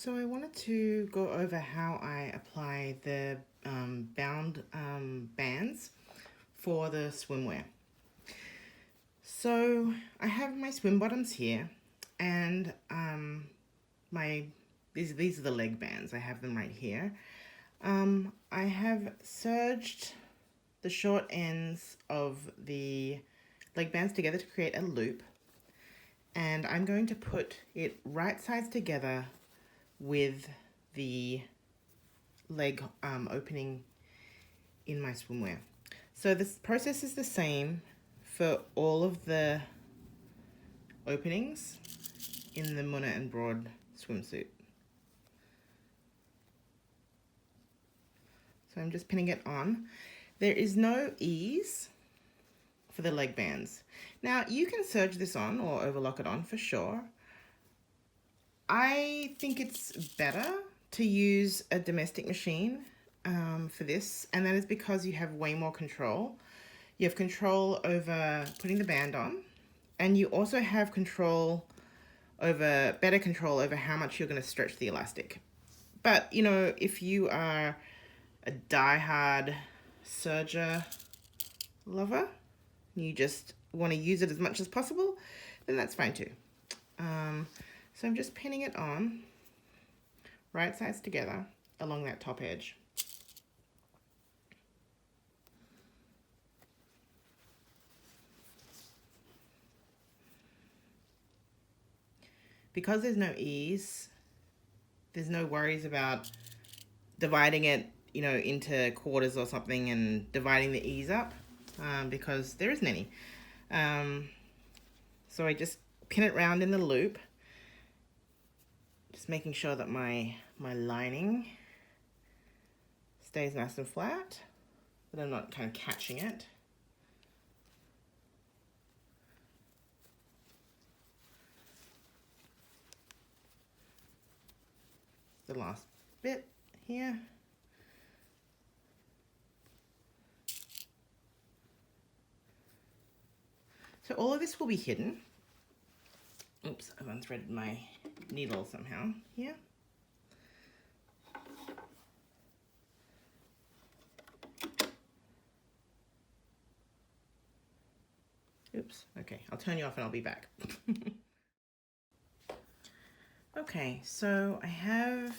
So I wanted to go over how I apply the bound bands for the swimwear. So I have my swim bottoms here, and these are the leg bands. I have them right here. I have serged the short ends of the leg bands together to create a loop, and I'm going to put it right sides together with the leg opening in my swimwear. So this process is the same for all of the openings in the Muna and Broad swimsuit. So I'm just pinning it on. There is no ease for the leg bands. Now you can serge this on or overlock it on for sure. I think it's better to use a domestic machine for this, and that is because you have way more control. You have control over putting the band on, and you also have better control over how much you're going to stretch the elastic. But, you know, if you are a die-hard serger lover, you just want to use it as much as possible, then that's fine too. So I'm just pinning it on, right sides together, along that top edge. Because there's no ease, there's no worries about dividing it, you know, into quarters or something and dividing the ease up, because there isn't any. So I just pin it round in the loop, just making sure that my lining stays nice and flat, that I'm not kind of catching it. The last bit here. So all of this will be hidden. Oops, I've unthreaded my needle somehow here. Oops, okay, I'll turn you off and I'll be back. Okay, so I have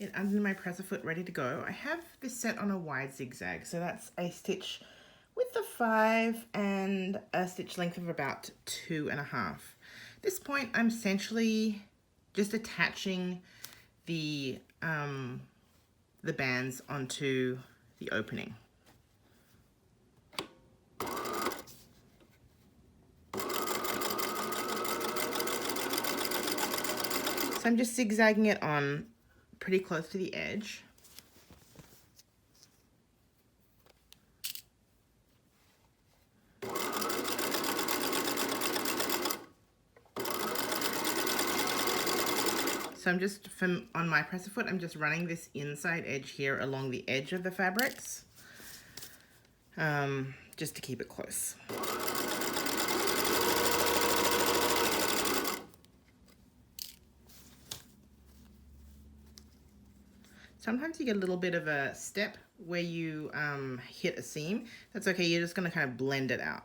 it under my presser foot ready to go. I have this set on a wide zigzag, so that's a stitch width of 5 and a stitch length of about 2.5. At this point, I'm essentially just attaching the bands onto the opening. So I'm just zigzagging it on pretty close to the edge. So I'm just, on my presser foot, I'm just running this inside edge here along the edge of the fabrics, just to keep it close. Sometimes you get a little bit of a step where you hit a seam. That's okay, you're just gonna kind of blend it out.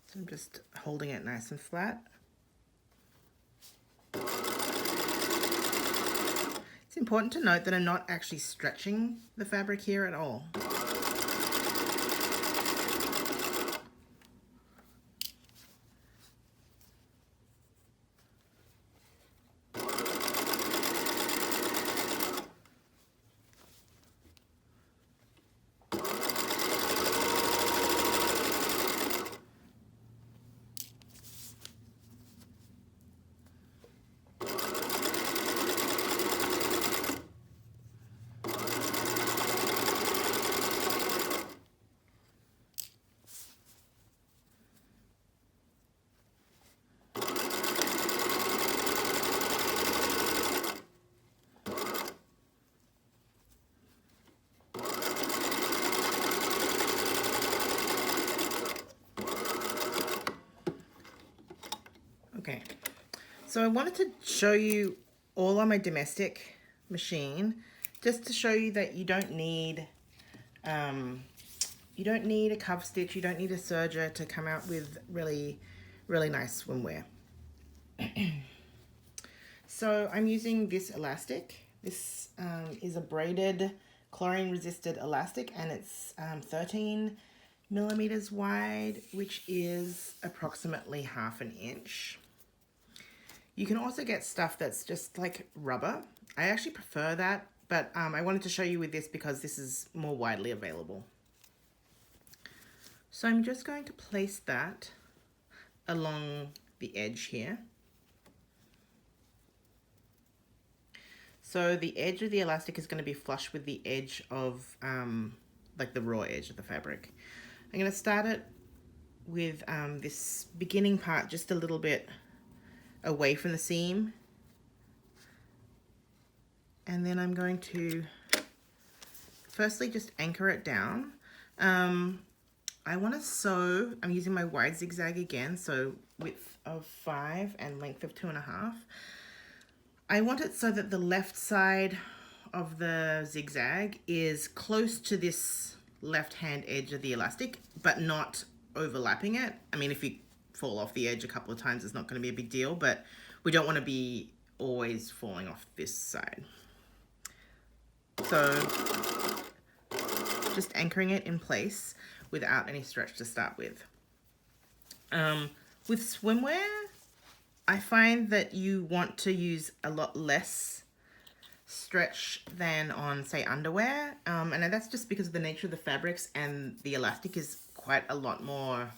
So I'm just holding it nice and flat. It's important to note that I'm not actually stretching the fabric here at all. Okay, so I wanted to show you all on my domestic machine, just to show you that you don't need a cuff stitch, you don't need a serger to come out with really nice swimwear. So I'm using this elastic. This is a braided chlorine resisted elastic, and it's 13 millimeters wide, which is approximately 1/2 inch. You can also get stuff that's just like rubber. I actually prefer that, but I wanted to show you with this because this is more widely available. So I'm just going to place that along the edge here. So the edge of the elastic is going to be flush with the edge of, like the raw edge of the fabric. I'm going to start it with this beginning part just a little bit away from the seam. And then I'm going to firstly just anchor it down. I want to sew, I'm using my wide zigzag again, so width of 5 and length of 2.5. I want it so that the left side of the zigzag is close to this left hand edge of the elastic, but not overlapping it. I mean, if you fall off the edge a couple of times, it's not going to be a big deal, but we don't want to be always falling off this side. So just anchoring it in place without any stretch to start with. With swimwear, I find that you want to use a lot less stretch than on, say, underwear. And that's just because of the nature of the fabrics, and the elastic is quite a lot more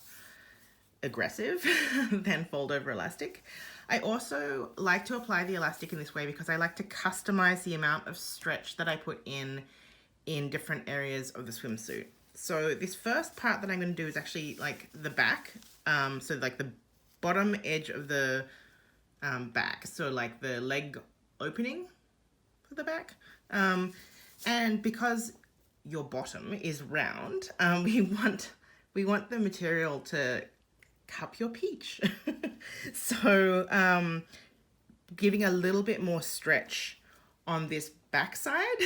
aggressive than fold over elastic. I also like to apply the elastic in this way because I like to customize the amount of stretch that I put in different areas of the swimsuit. So this first part that I'm going to do is actually like the back, so like the bottom edge of the back, so like the leg opening for the back, and because your bottom is round, we want the material to cup your peach. So giving a little bit more stretch on this back side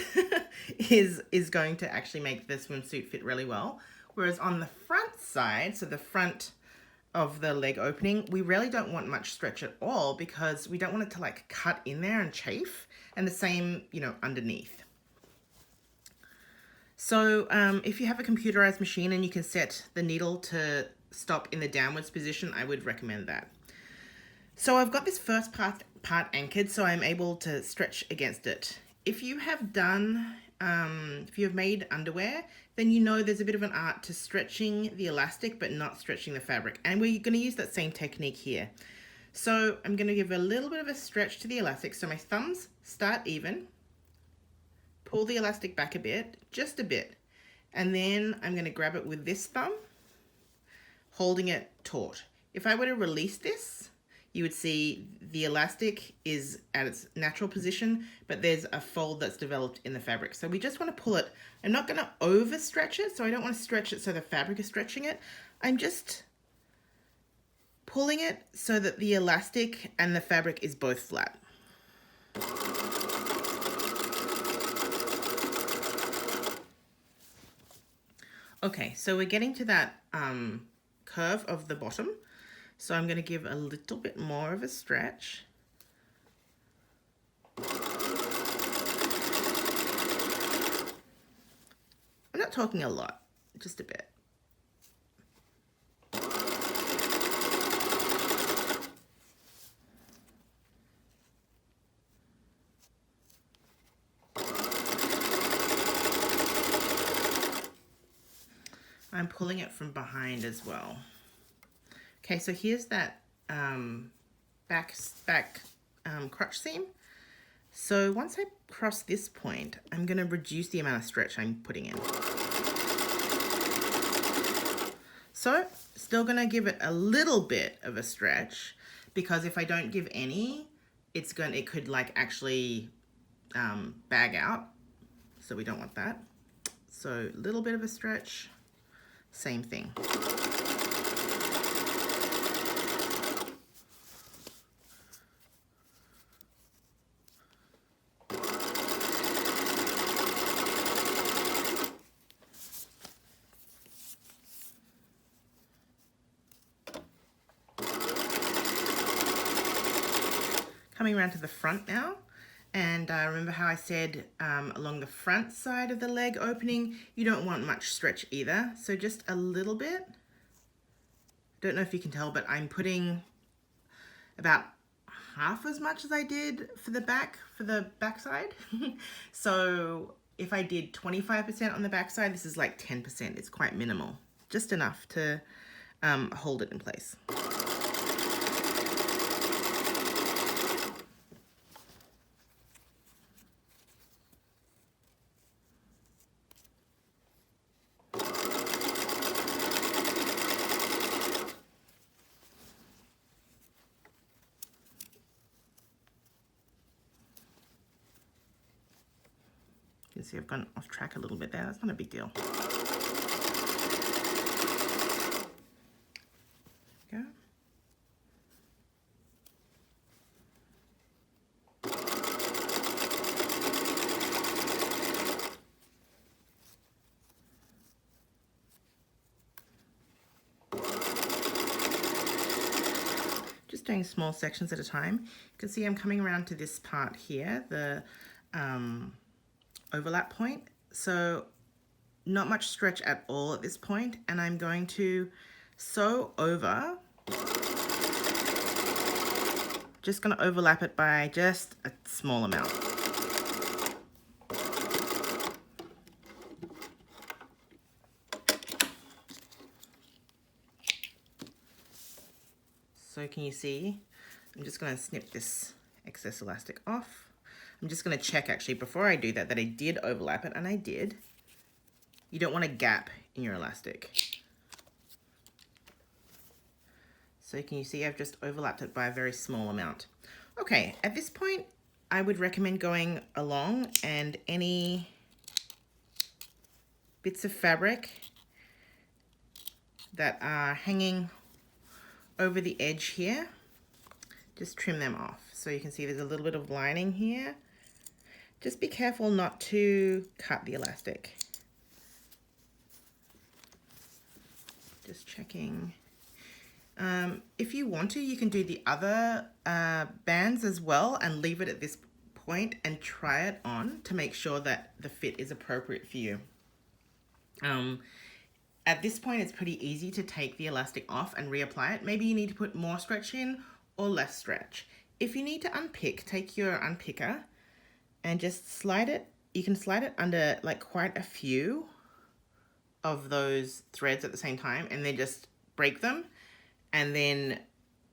is going to actually make the swimsuit fit really well. Whereas on the front side, so the front of the leg opening, we really don't want much stretch at all because we don't want it to like cut in there and chafe, and the same, you know, underneath. So if you have a computerized machine and you can set the needle to stop in the downwards position, I would recommend that. So I've got this first part anchored, so I'm able to stretch against it. If you have done, if you have made underwear, then you know there's a bit of an art to stretching the elastic but not stretching the fabric. And we're going to use that same technique here. So I'm going to give a little bit of a stretch to the elastic. So my thumbs start even, pull the elastic back a bit, just a bit. And then I'm going to grab it with this thumb, holding it taut. If I were to release this, you would see the elastic is at its natural position, but there's a fold that's developed in the fabric. So we just want to pull it. I'm not going to overstretch it, so I don't want to stretch it so the fabric is stretching it. I'm just pulling it so that the elastic and the fabric is both flat. Okay, so we're getting to that curve of the bottom. So I'm going to give a little bit more of a stretch. I'm not talking a lot, just a bit. I'm pulling it from behind as well. Okay, so here's that back crotch seam. So once I cross this point, I'm going to reduce the amount of stretch I'm putting in. So still going to give it a little bit of a stretch, because if I don't give any, it could like actually bag out. So we don't want that. So a little bit of a stretch, same thing. Coming around to the front now. And remember how I said along the front side of the leg opening, you don't want much stretch either. So just a little bit. Don't know if you can tell, but I'm putting about half as much as I did for the back side. So if I did 25% on the back side, this is like 10%. It's quite minimal, just enough to hold it in place. You can see I've gone off track a little bit there. That's not a big deal. Go. Just doing small sections at a time. You can see I'm coming around to this part here, the overlap point. So not much stretch at all at this point, and I'm going to sew over. Just going to overlap it by just a small amount. So can you see? I'm just going to snip this excess elastic off. I'm just going to check actually before I do that I did overlap it, and I did. You don't want a gap in your elastic. So can you see I've just overlapped it by a very small amount. Okay, at this point I would recommend going along and any bits of fabric that are hanging over the edge here, just trim them off. So you can see there's a little bit of lining here. Just be careful not to cut the elastic. Just checking. If you want to, you can do the other bands as well and leave it at this point and try it on to make sure that the fit is appropriate for you. At this point, it's pretty easy to take the elastic off and reapply it. Maybe you need to put more stretch in or less stretch. If you need to unpick, take your unpicker and just slide it. You can slide it under like quite a few of those threads at the same time and then just break them. And then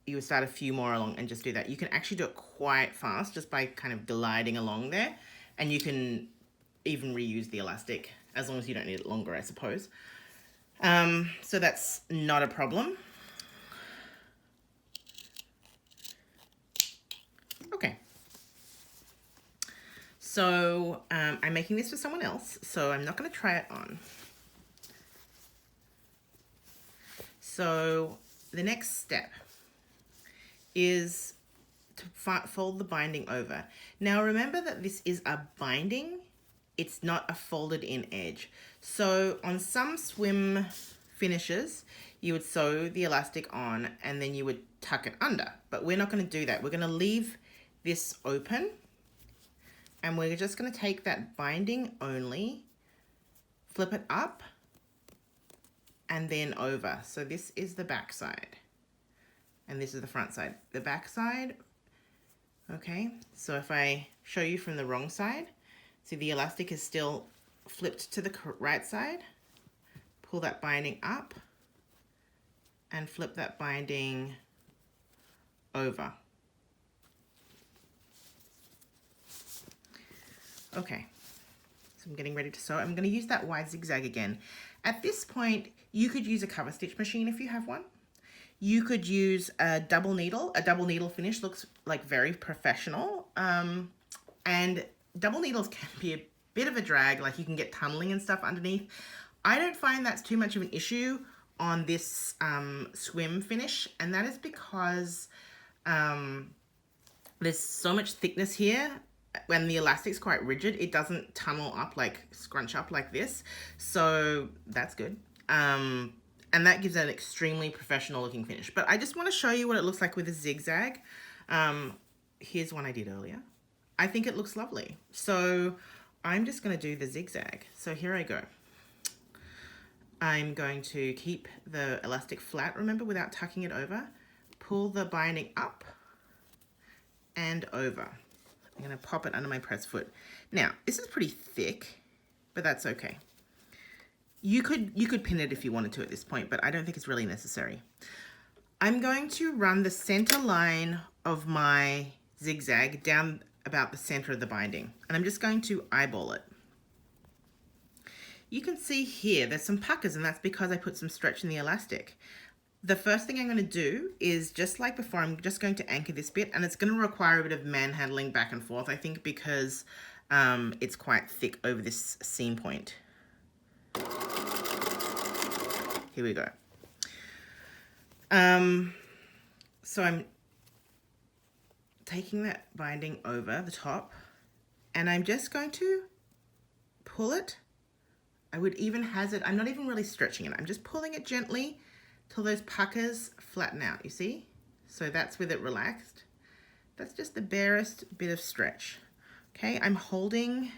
you would start a few more along and just do that. You can actually do it quite fast just by kind of gliding along there. And you can even reuse the elastic as long as you don't need it longer, I suppose. So that's not a problem. Okay. So I'm making this for someone else, so I'm not going to try it on. So the next step is to fold the binding over. Now remember that this is a binding, it's not a folded in edge. So on some swim finishes, you would sew the elastic on and then you would tuck it under, but we're not going to do that. We're going to leave this open and we're just going to take that binding only, flip it up and then over. So this is the back side and this is the front side. The back side, okay, so if I show you from the wrong side, see the elastic is still flipped to the right side, pull that binding up and flip that binding over. Okay, so I'm getting ready to sew. I'm going to use that wide zigzag again. At this point, you could use a cover stitch machine if you have one. You could use a double needle. A double needle finish looks like very professional. And double needles can be a bit of a drag, like you can get tunneling and stuff underneath. I don't find that's too much of an issue on this swim finish, and that is because there's so much thickness here. When the elastic's quite rigid, it doesn't tunnel up, like scrunch up like this. So that's good. And that gives it an extremely professional looking finish. But I just want to show you what it looks like with a zigzag. here's one I did earlier. I think it looks lovely. So I'm just going to do the zigzag. So here I go. I'm going to keep the elastic flat, remember, without tucking it over. Pull the binding up and over. I'm going to pop it under my press foot. Now, this is pretty thick, but that's okay. You could pin it if you wanted to at this point, but I don't think it's really necessary. I'm going to run the center line of my zigzag down about the center of the binding, and I'm just going to eyeball it. You can see here there's some puckers, and that's because I put some stretch in the elastic. The first thing I'm going to do is, just like before, I'm just going to anchor this bit, and it's going to require a bit of manhandling back and forth, I think, because it's quite thick over this seam point. Here we go. So I'm taking that binding over the top, and I'm just going to pull it. I would even hazard, I'm not even really stretching it. I'm just pulling it gently till those puckers flatten out, you see? So that's with it relaxed. That's just the barest bit of stretch. Okay, I'm holding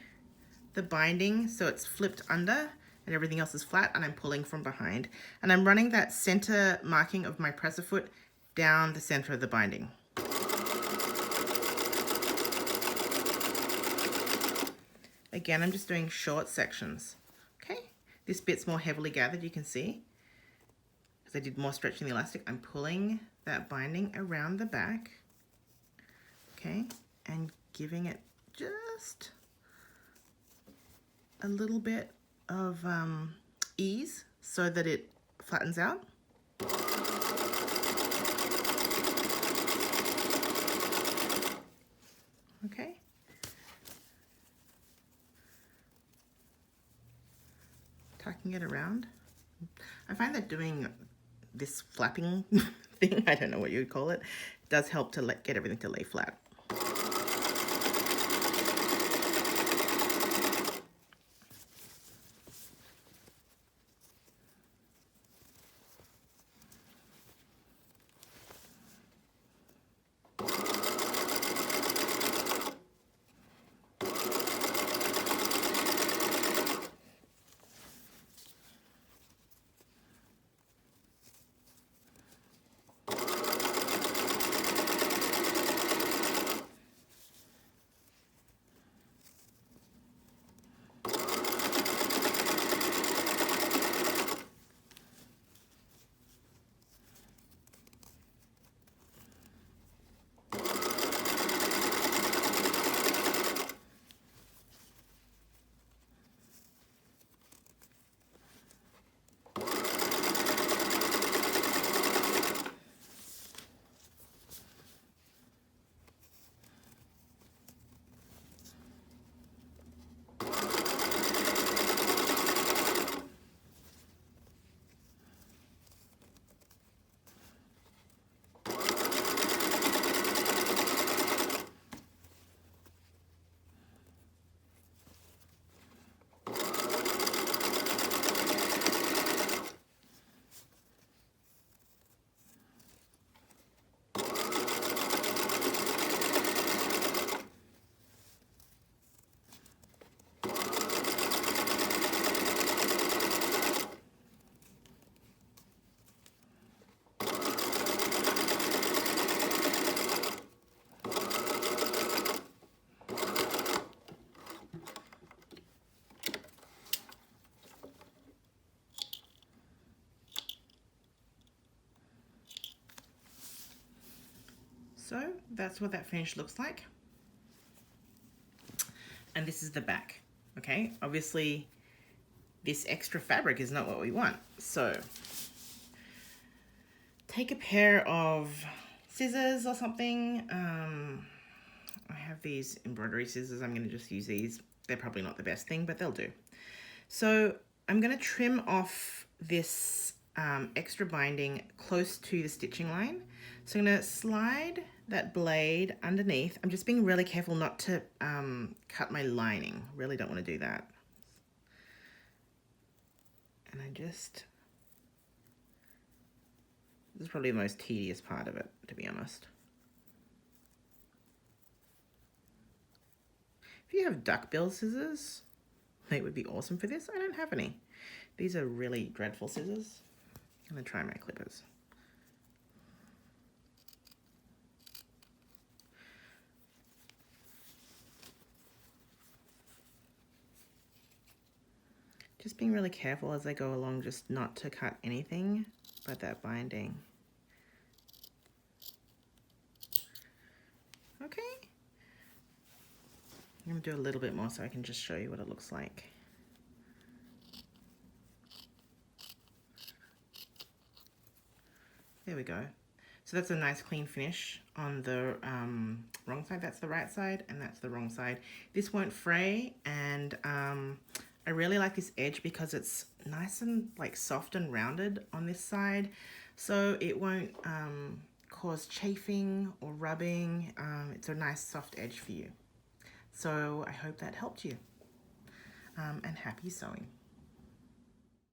the binding so it's flipped under and everything else is flat, and I'm pulling from behind. And I'm running that center marking of my presser foot down the center of the binding. Again, I'm just doing short sections. Okay, this bit's more heavily gathered, you can see. Because I did more stretch in the elastic, I'm pulling that binding around the back. Okay, and giving it just a little bit of ease so that it flattens out. Okay. Tucking it around. I find that doing this flapping thing, I don't know what you would call it, does help to get everything to lay flat. So that's what that finish looks like. And this is the back, okay? Obviously, this extra fabric is not what we want. So take a pair of scissors or something. I have these embroidery scissors. I'm gonna just use these. They're probably not the best thing, but they'll do. So I'm gonna trim off this extra binding close to the stitching line. So I'm gonna slide that blade underneath. I'm just being really careful not to cut my lining. Really don't want to do that. And this is probably the most tedious part of it, to be honest. If you have duckbill scissors, they would be awesome for this. I don't have any. These are really dreadful scissors. I'm gonna try my clippers. Just being really careful as I go along, just not to cut anything but that binding. Okay. I'm gonna do a little bit more so I can just show you what it looks like. There we go. So that's a nice clean finish on the wrong side. That's the right side and that's the wrong side. This won't fray, and I really like this edge because it's nice and like soft and rounded on this side. So it won't cause chafing or rubbing. It's a nice soft edge for you. So I hope that helped you, and happy sewing.